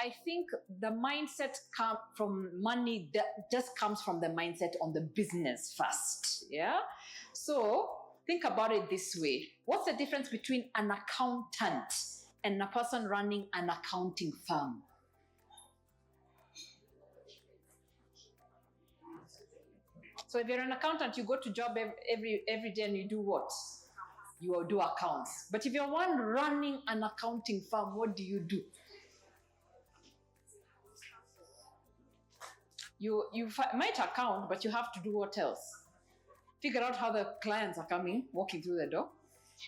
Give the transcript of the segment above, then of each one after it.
I think the mindset from money just comes from the mindset on the business first. Yeah. So think about it this way. What's the difference between an accountant and a person running an accounting firm? So if you're an accountant, you go to job every day and you do what? You will do accounts. But if you're one running an accounting firm, what do? You might account, but you have to do what else? Figure out how the clients are walking through the door.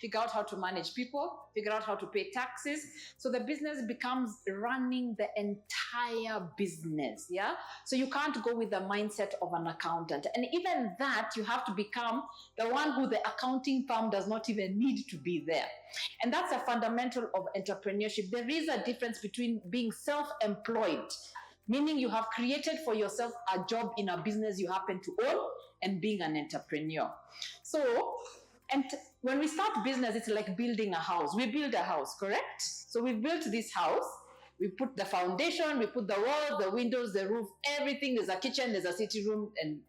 Figure out how to manage people. Figure out how to pay taxes. So the business becomes running the entire business. Yeah. So you can't go with the mindset of an accountant. And even that, you have to become the one who the accounting firm does not even need to be there. And that's a fundamental of entrepreneurship. There is a difference between being self-employed, meaning you have created for yourself a job in a business you happen to own, and being an entrepreneur. So, and when we start business, it's like building a house. We build a house, correct? So we built this house. We put the foundation, we put the walls, the windows, the roof, everything. There's a kitchen, there's a sitting room, and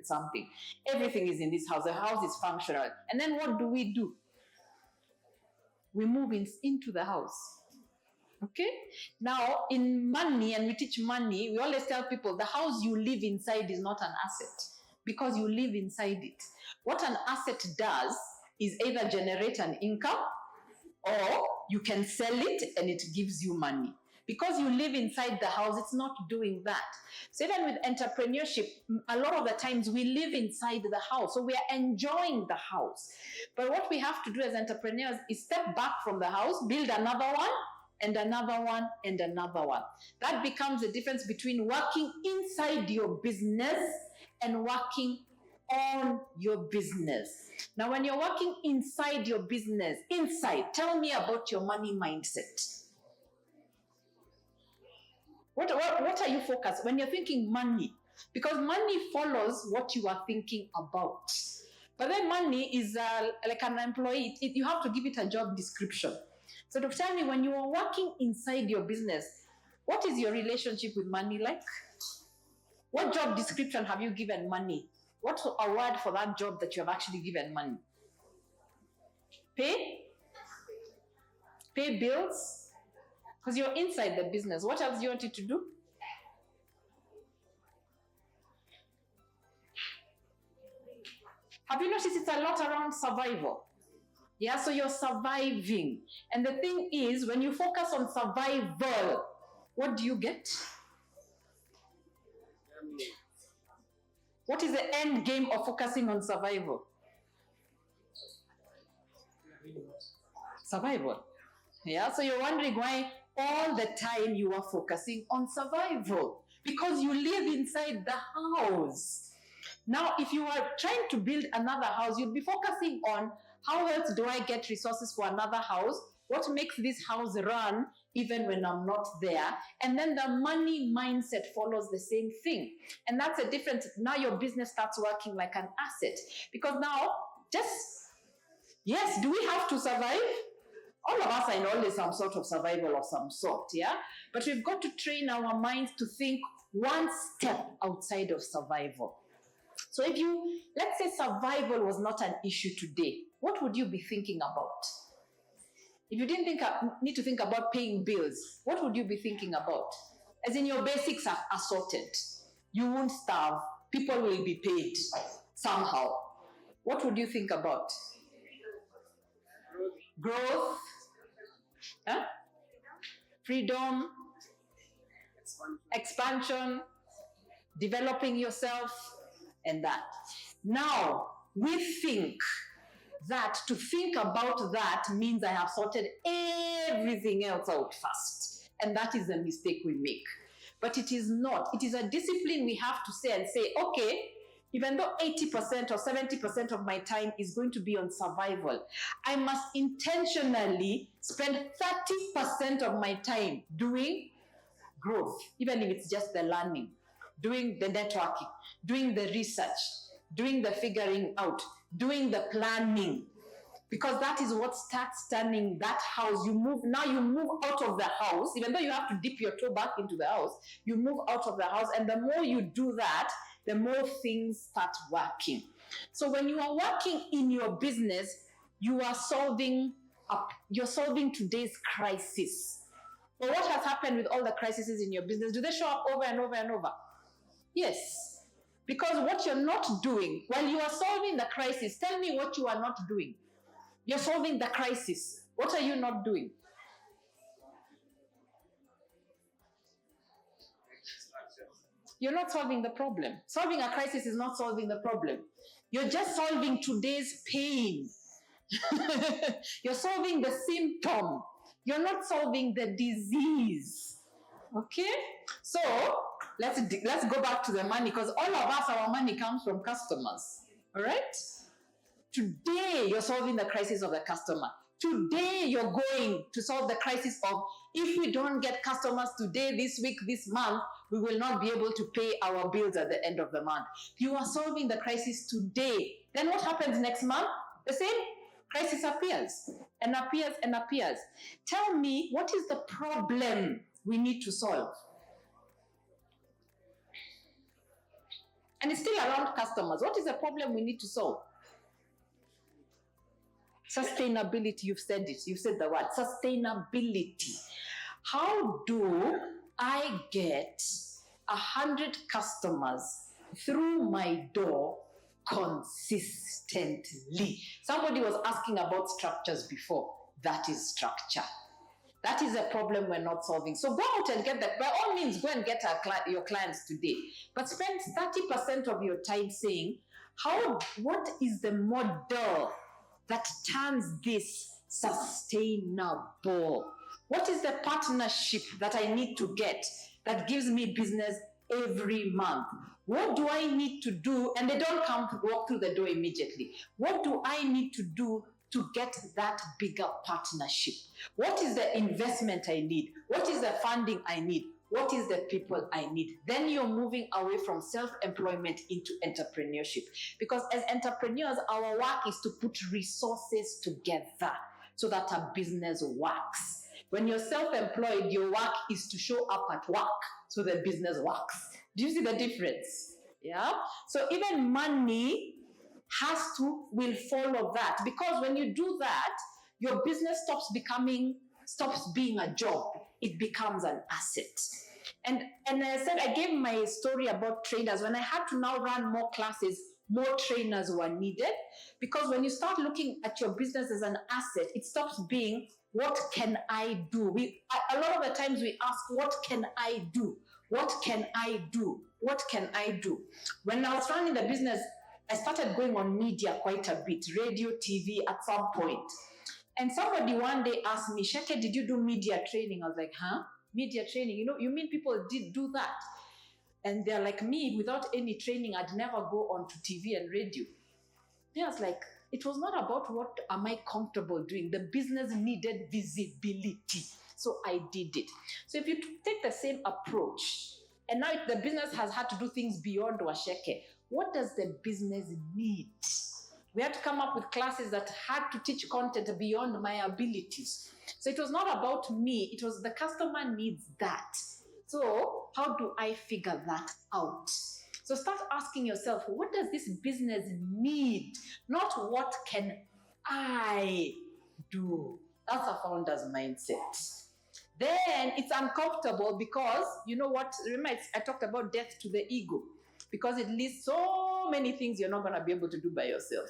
something. Everything is in this house. The house is functional. And then what do? We move into the house. Okay? Now, in money, and we teach money, we always tell people the house you live inside is not an asset, because you live inside it. What an asset does is either generate an income, or you can sell it and it gives you money. Because you live inside the house, it's not doing that. So even with entrepreneurship, a lot of the times we live inside the house. So we are enjoying the house. But what we have to do as entrepreneurs is step back from the house, build another one, and another one, and another one. That becomes the difference between working inside your business and working on your business. Now, when you're working inside your business, tell me about your money mindset. What are you focused when you're thinking money? Because money follows what you are thinking about. But then money is like an employee. You have to give it a job description. So to tell me, when you are working inside your business, what is your relationship with money like? What job description have you given money? What's a word for that job that you have actually given money? Pay bills? Because you're inside the business. What else do you want it to do? Have you noticed it's a lot around survival? Yeah, so you're surviving. And the thing is, when you focus on survival, what do you get? What is the end game of focusing on survival? Survival. Yeah, so you're wondering why all the time you are focusing on survival, because you live inside the house. Now, if you are trying to build another house, you'll be focusing on how else do I get resources for another house? What makes this house run even when I'm not there? And then the money mindset follows the same thing. And that's a difference. Now your business starts working like an asset. Because now, yes, do we have to survive? All of us are in always some sort of survival of some sort, yeah? But we've got to train our minds to think one step outside of survival. So if let's say survival was not an issue today, what would you be thinking about? If you didn't need to think about paying bills, what would you be thinking about? As in your basics are sorted. You won't starve. People will be paid somehow. What would you think about? Growth, freedom, expansion, developing yourself, and that. Now, we think that to think about that means I have sorted everything else out first. And that is the mistake we make. But it is not. It is a discipline we have to say, okay, even though 80% or 70% of my time is going to be on survival, I must intentionally spend 30% of my time doing growth, even if it's just the learning, doing the networking, doing the research, doing the figuring out, doing the planning. because that is what starts turning that house. You move out of the house, even though you have to dip your toe back into the house, you move out of the house, and the more you do that, the more things start working. So when you are working in your business, you are solving today's crisis. But what has happened with all the crises in your business? Do they show up over and over and over? Yes. Because what you're not doing, while you are solving the crisis, tell me what you are not doing. You're solving the crisis. What are you not doing? You're not solving the problem. Solving a crisis is not solving the problem. You're just solving today's pain. You're solving the symptom. You're not solving the disease. Okay? So, let's go back to the money, because all of us, our money comes from customers. All right? Today, you're solving the crisis of the customer. Today, you're going to solve the crisis of, if we don't get customers today, this week, this month, we will not be able to pay our bills at the end of the month. You are solving the crisis today. Then what happens next month? The same crisis appears and appears and appears. Tell me, what is the problem we need to solve? And it's still around customers. What is the problem we need to solve? Sustainability, you've said it. You've said the word, sustainability. How do I get 100 customers through my door consistently? Somebody was asking about structures before. That is structure. That is a problem we're not solving. So go out and get that. By all means, go and get your clients today. But spend 30% of your time saying, what is the model that turns this sustainable? What is the partnership that I need to get that gives me business every month? What do I need to do? And they don't walk through the door immediately. What do I need to do to get that bigger partnership? What is the investment I need? What is the funding I need? What is the people I need? Then you're moving away from self-employment into entrepreneurship. Because as entrepreneurs, our work is to put resources together so that a business works. When you're self-employed, your work is to show up at work so the business works. Do you see the difference? Yeah? So even money will follow that, because when you do that, your business stops being a job. It becomes an asset. And I said, I gave my story about trainers. When I had to now run more classes, more trainers were needed, because when you start looking at your business as an asset, it stops being, what can I do? A lot of the times we ask, what can I do? What can I do? What can I do? When I was running the business, I started going on media quite a bit, radio, TV at some point. And somebody one day asked me, Waceke, did you do media training? I was like, huh? Media training? You mean people did do that? And they're like, me, without any training, I'd never go on to TV and radio. I was like, it was not about what am I comfortable doing. The business needed visibility. So I did it. So if you take the same approach, and now the business has had to do things beyond Waceke, what does the business need? We had to come up with classes that had to teach content beyond my abilities. So it was not about me, it was the customer needs that. So how do I figure that out? So start asking yourself, what does this business need? Not what can I do? That's a founder's mindset. Then it's uncomfortable because, you know what, remember I talked about death to the ego. Because it lists so many things you're not going to be able to do by yourself.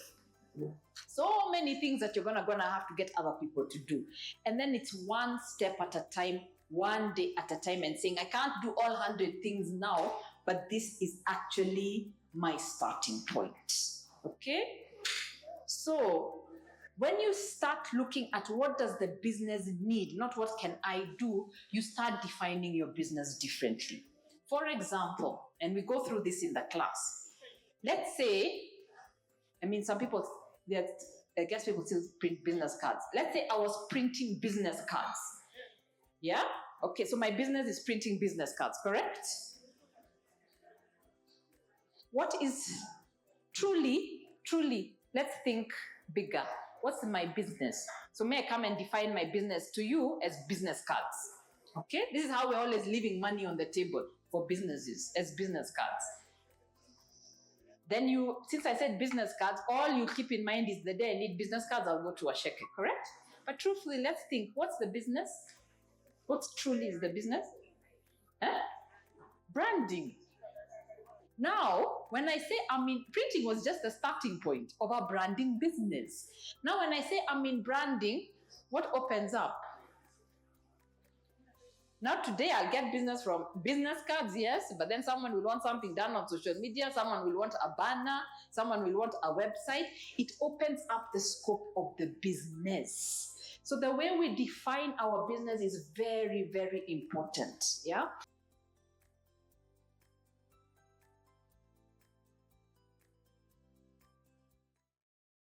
So many things that you're going to have to get other people to do. And then it's one step at a time, one day at a time, and saying, I can't do all 100 things now, but this is actually my starting point. Okay? So when you start looking at what does the business need, not what can I do, you start defining your business differently. For example, and we go through this in the class. Let's say, some people, I guess people still print business cards. Let's say I was printing business cards. Yeah? Okay, so my business is printing business cards, correct? What is truly, let's think bigger. what's my business? So may I come and define my business to you as business cards. Okay, this is how we're always leaving money on the table for businesses as business cards. Then you, since I said business cards, all you keep in mind is the day I need business cards, I'll go to Waceke, correct? But truthfully, let's think, what's the business? What truly is the business? Branding. Now, when I say I'm in, printing was just the starting point of our branding business. Now, when I say I'm in branding, what opens up? Now, today I'll get business from business cards, yes, but then someone will want something done on social media, someone will want a banner, someone will want a website. It opens up the scope of the business. So the way we define our business is very, very important, yeah?